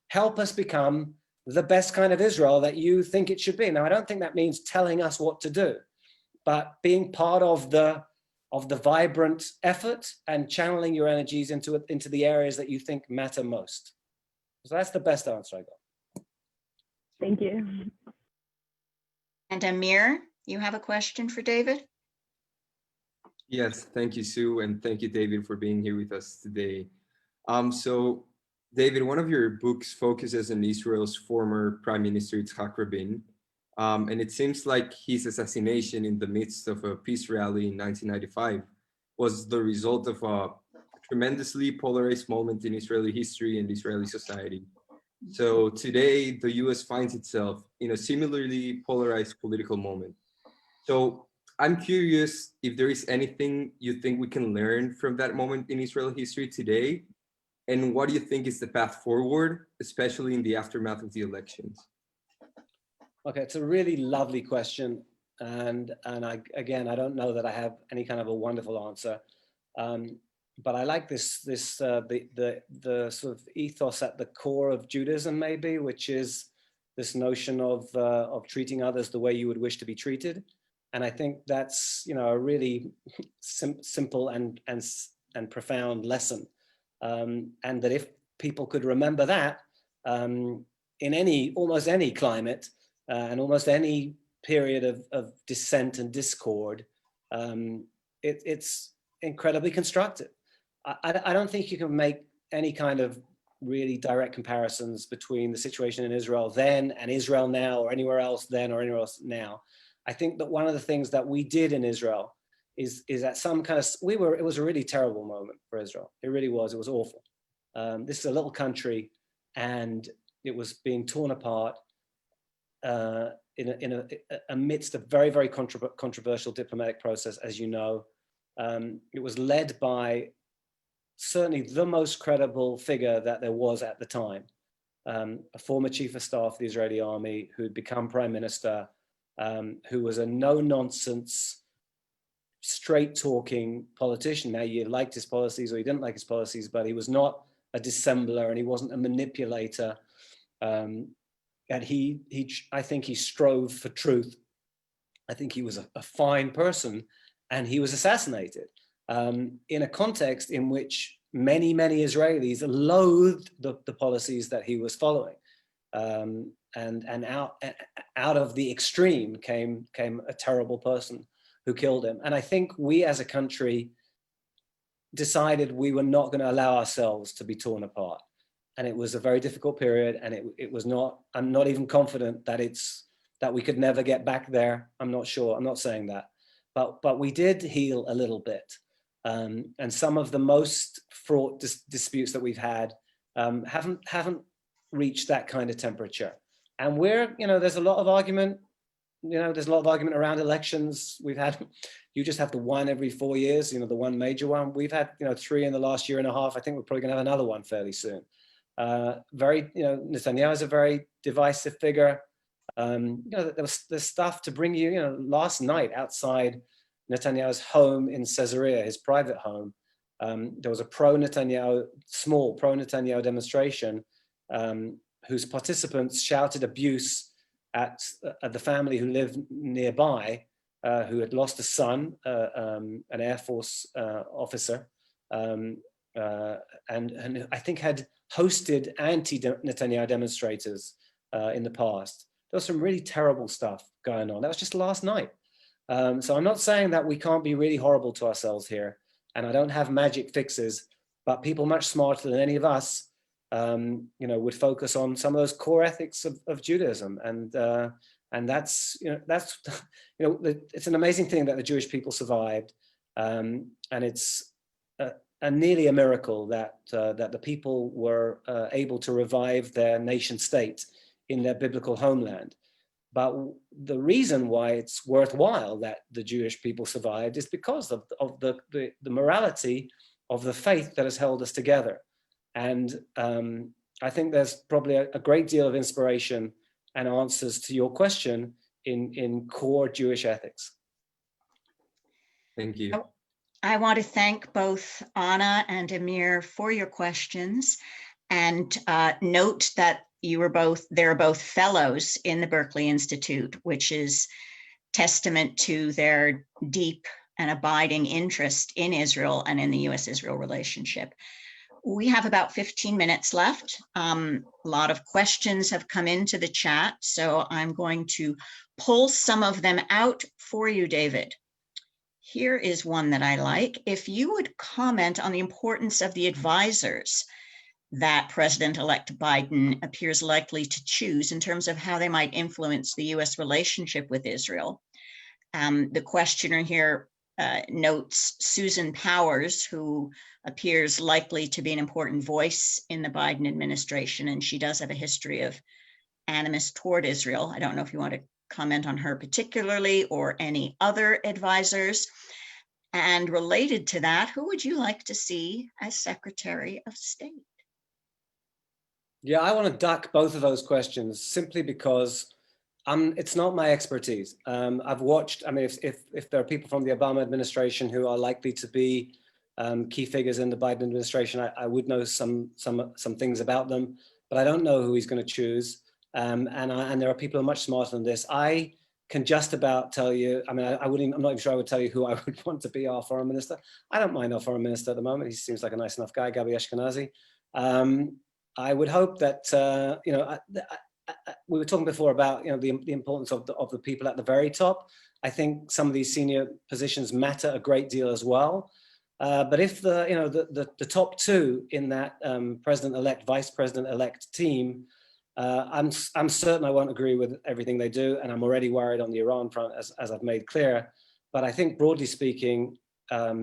help us become the best kind of Israel that you think it should be. Now, I don't think that means telling us what to do, but being part of the vibrant effort and channeling your energies into the areas that you think matter most. So that's the best answer I got. Thank you. And Amir, you have a question for David? Yes, thank you, Sue, and thank you, David, for being here with us today. So, David, one of your books focuses on Israel's former Prime Minister Yitzhak Rabin, and it seems like his assassination in the midst of a peace rally in 1995 was the result of a tremendously polarized moment in Israeli history and Israeli society. So today, the U.S. finds itself in a similarly polarized political moment. So I'm curious if there is anything you think we can learn from that moment in Israeli history today, and what do you think is the path forward, especially in the aftermath of the elections? Okay, it's a really lovely question, and I don't know that I have any kind of a wonderful answer, but I like the sort of ethos at the core of Judaism, maybe, which is this notion of treating others the way you would wish to be treated. And I think that's, a really simple and profound lesson. And that if people could remember that in almost any climate and almost any period of dissent and discord, it's incredibly constructive. I don't think you can make any kind of really direct comparisons between the situation in Israel then and Israel now, or anywhere else then or anywhere else now. I think that one of the things that we did in Israel is at some kind of, it was a really terrible moment for Israel. It really was. It was awful. This is a little country, and it was being torn apart amidst a very, very controversial diplomatic process, as you know. It was led by certainly the most credible figure that there was at the time, a former chief of staff of the Israeli army who'd become prime minister, who was a no-nonsense, straight-talking politician. Now, you liked his policies or you didn't like his policies, but he was not a dissembler and he wasn't a manipulator. And I think he strove for truth. I think he was a fine person, and he was assassinated in a context in which many Israelis loathed the policies that he was following. And out of the extreme came a terrible person who killed him. And I think we as a country decided we were not going to allow ourselves to be torn apart. And it was a very difficult period, and it was not, I'm not even confident that we could never get back there. I'm not sure, I'm not saying that, but we did heal a little bit. And some of the most fraught disputes that we've had haven't reached that kind of temperature. And there's a lot of argument, there's a lot of argument around elections. We've had, you just have the one every 4 years, the one major one. We've had, 3 in the last year and a half. I think we're probably gonna have another one fairly soon. Netanyahu is a very divisive figure. There's stuff to bring you, last night outside Netanyahu's home in Caesarea, his private home, there was a small pro-Netanyahu demonstration whose participants shouted abuse at the family who lived nearby, who had lost a son, an Air Force officer, and I think had hosted anti-Netanyahu demonstrators in the past. There was some really terrible stuff going on. That was just last night. So I'm not saying that we can't be really horrible to ourselves here, and I don't have magic fixes, but people much smarter than any of us, would focus on some of those core ethics of Judaism, and that's it's an amazing thing that the Jewish people survived, and it's nearly a miracle that the people were able to revive their nation state in their biblical homeland. But the reason why it's worthwhile that the Jewish people survived is because of the morality of the faith that has held us together. And I think there's probably a great deal of inspiration and answers to your question in core Jewish ethics. Thank you. I want to thank both Anna and Amir for your questions, and note that they're both fellows in the Berkeley Institute, which is testament to their deep and abiding interest in Israel and in the U.S. Israel relationship. We have about 15 minutes left. A lot of questions have come into the chat, so I'm going to pull some of them out for you, David. Here is one that I like. If you would comment on the importance of the advisors that President-elect Biden appears likely to choose in terms of how they might influence the U.S. relationship with Israel. The questioner here notes Susan Powers, who appears likely to be an important voice in the Biden administration, and she does have a history of animus toward Israel. I don't know if you want to comment on her particularly or any other advisors. And related to that, who would you like to see as Secretary of State? Yeah, I want to duck both of those questions simply because it's not my expertise. I've watched, if there are people from the Obama administration who are likely to be key figures in the Biden administration, I would know some things about them, but I don't know who he's going to choose. And there are people who are much smarter than this. I can just about tell you, I'm not even sure I would tell you who I would want to be our foreign minister. I don't mind our foreign minister at the moment. He seems like a nice enough guy, Gabi Ashkenazi. I would hope that, we were talking before about, the importance of the people at the very top. I think some of these senior positions matter a great deal as well. But if the top two in that president-elect, vice president-elect team, I'm certain I won't agree with everything they do, and I'm already worried on the Iran front, as I've made clear. But I think broadly speaking, let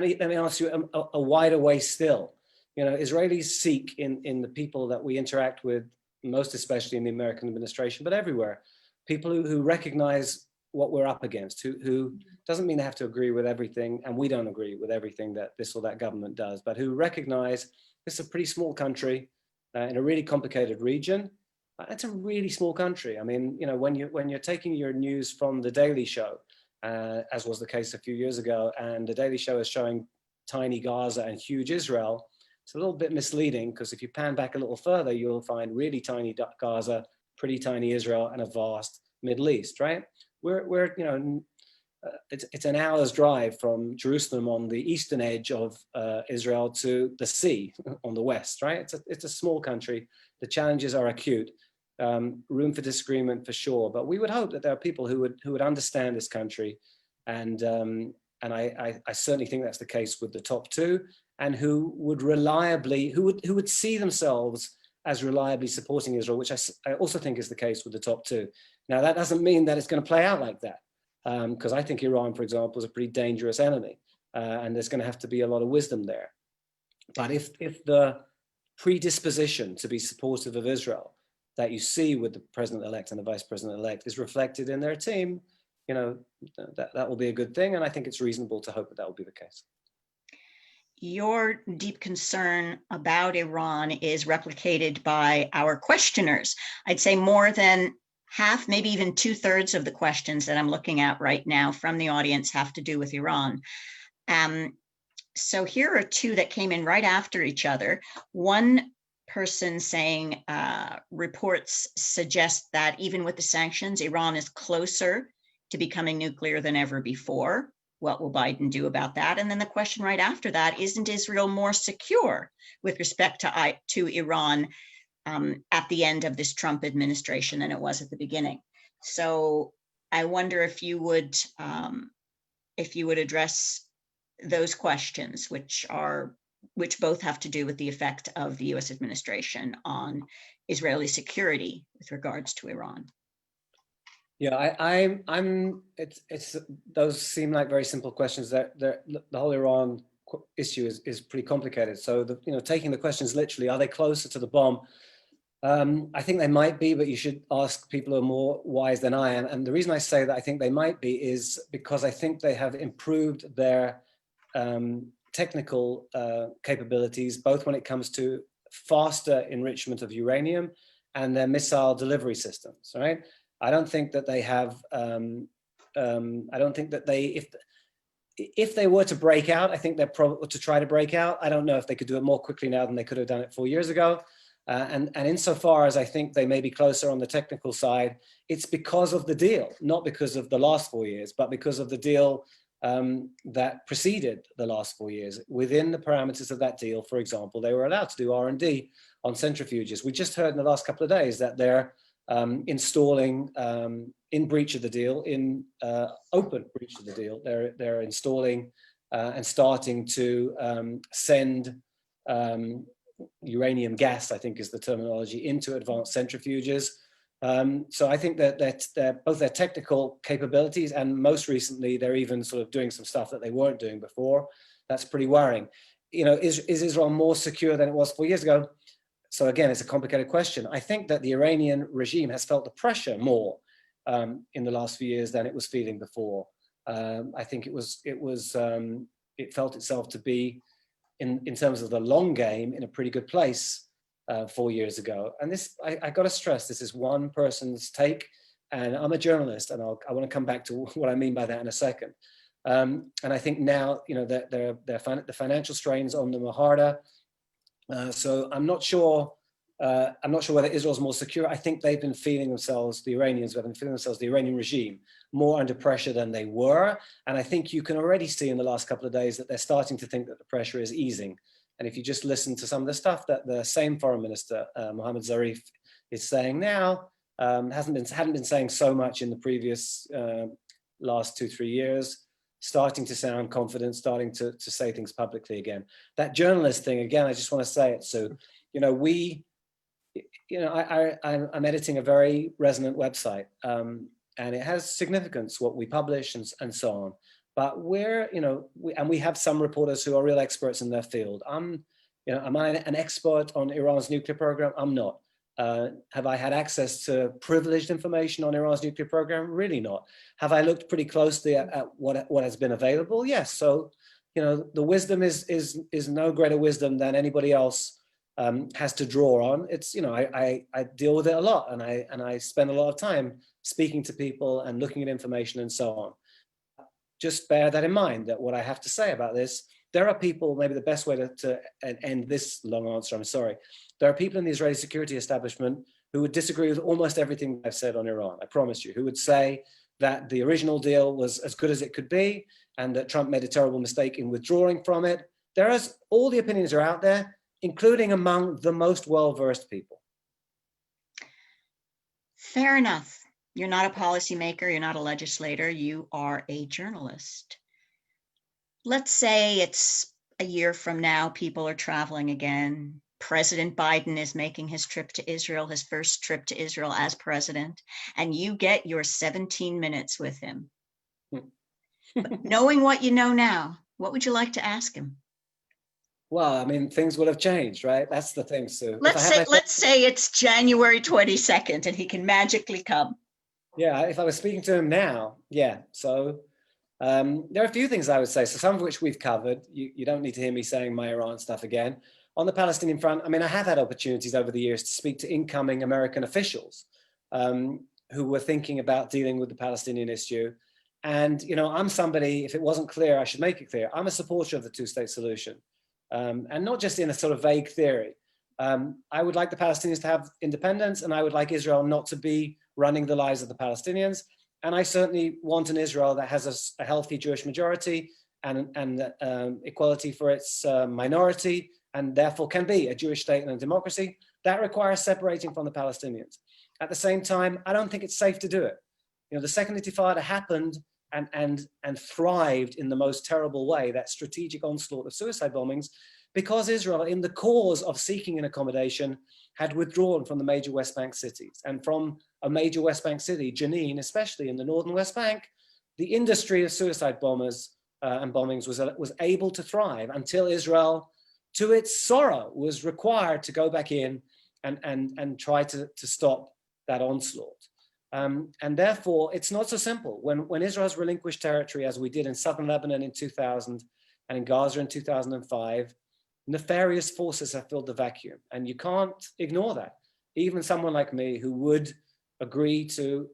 me ask you a wider way still. Israelis seek in the people that we interact with, most especially in the American administration, but everywhere, people who recognize what we're up against, who doesn't mean they have to agree with everything, and we don't agree with everything that this or that government does, but who recognize this is a pretty small country in a really complicated region. It's a really small country. When you're taking your news from The Daily Show, as was the case a few years ago, and The Daily Show is showing tiny Gaza and huge Israel, it's a little bit misleading, because if you pan back a little further, you'll find really tiny Gaza, pretty tiny Israel, and a vast Middle East, right? We're you know, it's an hour's drive from Jerusalem on the eastern edge of Israel to the sea on the west, right? It's a small country. The challenges are acute. Room for disagreement for sure, but we would hope that there are people who would understand this country, and I certainly think that's the case with the top two, and who would reliably, who would see themselves as reliably supporting Israel, which I also think is the case with the top two. Now, that doesn't mean that it's going to play out like that, because I think Iran, for example, is a pretty dangerous enemy, and there's going to have to be a lot of wisdom there. But if the predisposition to be supportive of Israel that you see with the president-elect and the vice president-elect is reflected in their team, you know, that will be a good thing. And I think it's reasonable to hope that that will be the case. Your deep concern about Iran is replicated by our questioners. I'd say more than half, maybe even 2/3 of the questions that I'm looking at right now from the audience have to do with Iran. So here are two that came in right after each other. One person saying reports suggest that even with the sanctions, Iran is closer to becoming nuclear than ever before. What will Biden do about that? And then the question right after that, isn't Israel more secure with respect to Iran at the end of this Trump administration than it was at the beginning? So I wonder if you would address those questions, which both have to do with the effect of the U.S. administration on Israeli security with regards to Iran. Yeah, it's those seem like very simple questions. That the whole Iran issue is pretty complicated. So taking the questions literally, are they closer to the bomb? I think they might be, but you should ask people who are more wise than I am. And the reason I say that I think they might be is because I think they have improved their technical capabilities, both when it comes to faster enrichment of uranium and their missile delivery systems, right? I don't think that they have, I don't think that if they were to break out, I think they're probably to try to break out. I don't know if they could do it more quickly now than they could have done it 4 years ago. And insofar as I think they may be closer on the technical side, it's because of the deal, not because of the last 4 years, but because of the deal that preceded the last 4 years. Within the parameters of that deal, for example, they were allowed to do R&D on centrifuges. We just heard in the last couple of days that they're installing, in breach of the deal, in open breach of the deal, they're installing and starting to send uranium gas, I think is the terminology, into advanced centrifuges. So I think that both their technical capabilities and most recently, they're even sort of doing some stuff that they weren't doing before. That's pretty worrying. Is Israel more secure than it was 4 years ago? So again, it's a complicated question. I think that the Iranian regime has felt the pressure more in the last few years than it was feeling before. I think it felt itself to be, in terms of the long game, in a pretty good place 4 years ago. And this, I got to stress, this is one person's take, and I'm a journalist, and I want to come back to what I mean by that in a second. And I think now, the financial strains on them are harder. So I'm not sure whether Israel's more secure. I think they've been feeling themselves, the Iranians have been feeling themselves, the Iranian regime, more under pressure than they were. And I think you can already see in the last couple of days that they're starting to think that the pressure is easing. And if you just listen to some of the stuff that the same foreign minister, Mohammad Zarif, is saying now, hadn't been saying so much in the previous last 2-3 years, starting to sound confident, starting to say things publicly again. That journalist thing, again, I just want to say it. So, I'm editing a very resonant website, and it has significance what we publish and so on. But we have some reporters who are real experts in their field. Am I an expert on Iran's nuclear program? I'm not. Have I had access to privileged information on Iran's nuclear program? Really not. Have I looked pretty closely at what has been available? Yes. So, the wisdom is no greater wisdom than anybody else has to draw on. It's, I deal with it a lot, and I spend a lot of time speaking to people and looking at information and so on. Just bear that in mind, that what I have to say about this, there are people, maybe the best way to end this long answer, I'm sorry. There are people in the Israeli security establishment who would disagree with almost everything I've said on Iran, I promise you, who would say that the original deal was as good as it could be and that Trump made a terrible mistake in withdrawing from it. All the opinions are out there, including among the most well-versed people. Fair enough. You're not a policymaker, you're not a legislator, you are a journalist. Let's say it's a year from now, people are traveling again. President Biden is making his trip to Israel, his first trip to Israel as president, and you get your 17 minutes with him. But knowing what you know now, what would you like to ask him? Well, I mean, things will have changed, right? That's the thing, Sue. Let's say it's January 22nd and he can magically come. Yeah, if I was speaking to him now, yeah. So there are a few things I would say, so some of which we've covered. You don't need to hear me saying my Iran stuff again. On the Palestinian front, I mean, I have had opportunities over the years to speak to incoming American officials who were thinking about dealing with the Palestinian issue. And, you know, I'm somebody, if it wasn't clear, I should make it clear. I'm a supporter of the two-state solution. And not just in a sort of vague theory. I would like the Palestinians to have independence, and I would like Israel not to be running the lives of the Palestinians. And I certainly want an Israel that has a healthy Jewish majority and equality for its minority, and therefore can be a Jewish state and a democracy. That requires separating from the Palestinians. At the same time, I don't think it's safe to do it. You know, the Second Intifada happened and thrived in the most terrible way, that strategic onslaught of suicide bombings, because Israel, in the cause of seeking an accommodation, had withdrawn from the major West Bank cities. And from a major West Bank city, Jenin, especially in the northern West Bank, the industry of suicide bombers and bombings was able to thrive until Israel, to its sorrow, was required to go back in and try to stop that onslaught. And therefore, it's not so simple. When Israel's relinquished territory, as we did in southern Lebanon in 2000 and in Gaza in 2005, nefarious forces have filled the vacuum. And you can't ignore that. Even someone like me who would agree to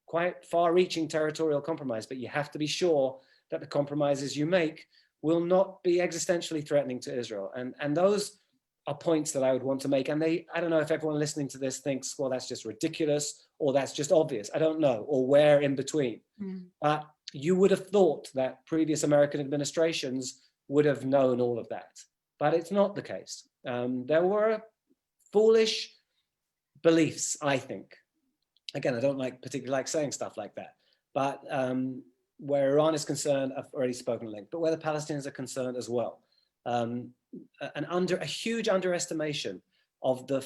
quite far-reaching territorial compromise, but you have to be sure that the compromises you make will not be existentially threatening to Israel. And those are points that I would want to make. And I don't know if everyone listening to this thinks, well, that's just ridiculous, or that's just obvious. I don't know, or where in between. But you would have thought that previous American administrations would have known all of that. But it's not the case. There were foolish beliefs, I think. Again, I don't particularly like saying stuff like that. But where Iran is concerned, I've already spoken at length, but where the Palestinians are concerned as well. A huge underestimation of the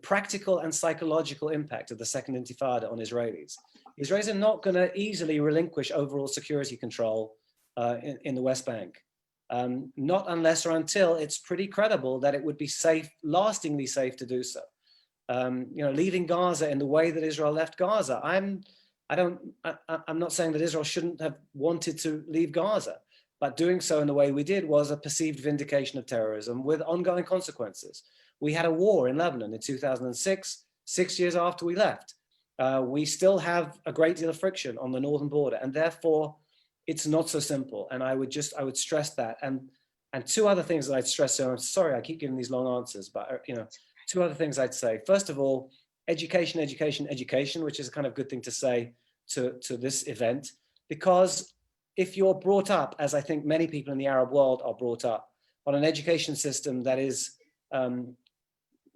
practical and psychological impact of the Second Intifada on Israelis. Israelis are not going to easily relinquish overall security control in the West Bank. Not unless or until it's pretty credible that it would be safe, lastingly safe to do so. You know, leaving Gaza in the way that Israel left Gaza. I'm not saying that Israel shouldn't have wanted to leave Gaza, but doing so in the way we did was a perceived vindication of terrorism with ongoing consequences. We had a war in Lebanon in 2006, 6 years after we left. We still have a great deal of friction on the northern border, and therefore it's not so simple. And I would stress that. And two other things that I'd stress, so I'm sorry, I keep giving these long answers, but you know, two other things I'd say. First of all, education, education, education, which is a kind of good thing to say to this event, because if you're brought up, as I think many people in the Arab world are brought up, on an education system that is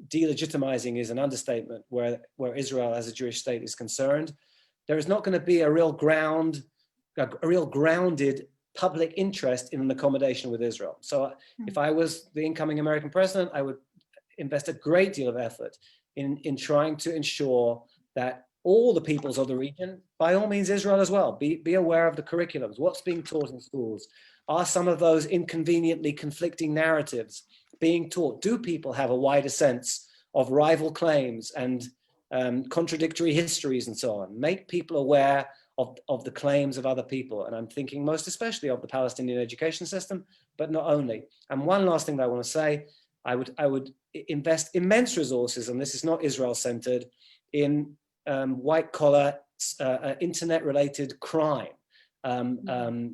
delegitimizing is an understatement, where Israel as a Jewish state is concerned, there is not going to be a real grounded public interest in an accommodation with Israel. So if I was the incoming American president, I would invest a great deal of effort in trying to ensure that all the peoples of the region, by all means Israel as well, be aware of the curriculums, what's being taught in schools. Are some of those inconveniently conflicting narratives being taught? Do people have a wider sense of rival claims and contradictory histories and so on? Make people aware of the claims of other people. And I'm thinking most especially of the Palestinian education system, but not only. And one last thing that I want to say, I would invest immense resources, and this is not Israel-centered, in white-collar, internet-related crime, the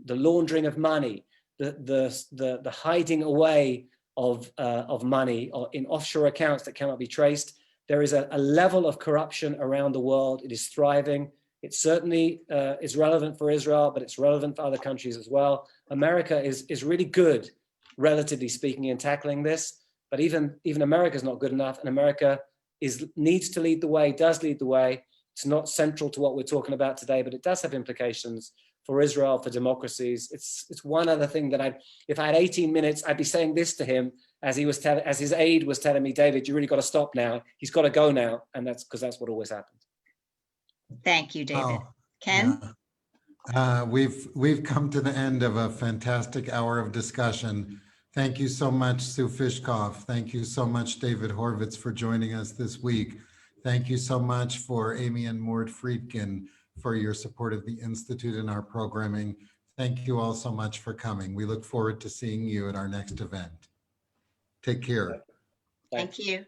laundering of money, the hiding away of money in offshore accounts that cannot be traced. There is a level of corruption around the world. It is thriving. It certainly is relevant for Israel, but it's relevant for other countries as well. America is really good, relatively speaking, in tackling this, but even America is not good enough, and America needs to lead the way, does lead the way. It's not central to what we're talking about today, but it does have implications for Israel, for democracies. It's one other thing that if I had 18 minutes, I'd be saying this to him as his aide was telling me, David, you really got to stop now. He's got to go now, and that's because that's what always happens. Thank you, David. Oh, Ken? yeah. We've come to the end of a fantastic hour of discussion. Thank you so much, Sue Fishkoff. Thank you so much, David Horowitz, for joining us this week. Thank you so much for Amy and Morton Friedkin for your support of the Institute and our programming. Thank you all so much for coming. We look forward to seeing you at our next event. Take care. Thank you.